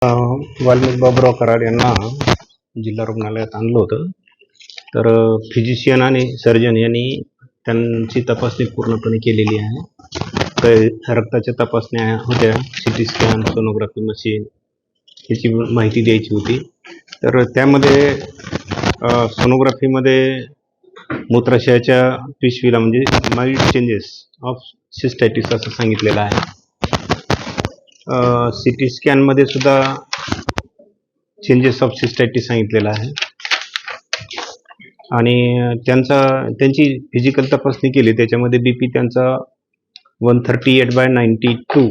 वाल्मिक बाबुराव कराड यांना जिल्हा रुग्णालयात आणलं होतं. तर फिजिशियन आणि सर्जन यांनी त्यांची तपासणी पूर्णपणे केलेली आहे. काही रक्ताच्या तपासण्या होत्या, CT स्कॅन, सोनोग्राफी मशीन याची माहिती द्यायची होती. तर त्यामध्ये सोनोग्राफीमध्ये मूत्राशयाच्या पिशवीला म्हणजे माइल्ड चेंजेस ऑफ सिस्टायटिस असं सांगितलेलं आहे. CT स्कॅनमध्ये सुद्धा चेंजेस ऑफ सिस्टायटिस सांगितलेला आहे. आणि त्यांची फिजिकल तपासणी केली, त्याच्यामध्ये BP त्यांचा 138/92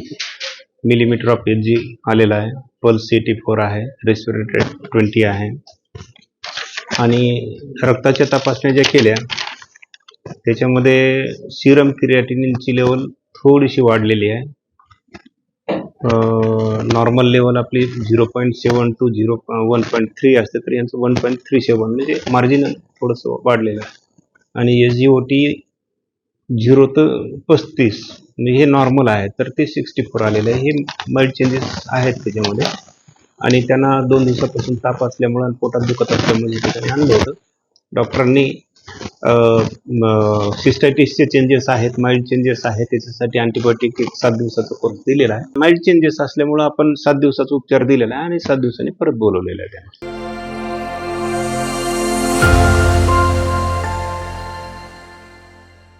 मिलीमीटर ऑफ Hg आलेला आहे. पल्स 84 आहे, रेस्पिरेटरी 20 आहे. आणि रक्ताच्या तपासण्या ज्या केल्या त्याच्यामध्ये सिरम क्रिएटिनिनची लेवल थोडीशी वाढलेली आहे. नॉर्मल लेवल आपली 0.7 to 1.3 असते, तर यांचं 1.37 म्हणजे मार्जिनल थोडंसं वाढलेलं आहे. आणि SGOT 0 ते 35 म्हणजे हे नॉर्मल आहे, तर ते 64 आलेलं आहे. हे माइल्ड चेंजेस आहेत त्याच्यामध्ये. आणि त्यांना 2 दिवसापासून ताप असल्यामुळं आणि पोटात दुखत असल्यामुळे ठिकाणी आणलं होतं. डॉक्टरांनी सिस्टायटिसचे चेंजेस आहेत, माइल्ड चेंजेस आहेत, त्याच्यासाठी अँटीबायोटिक 7 दिवसाचा कोर्स दिलेला आहे. माइल्ड चेंजेस असल्यामुळं आपण 7 दिवसाचा उपचार दिलेला आहे आणि 7 दिवसांनी परत बोलवलेलं आहे त्यांना.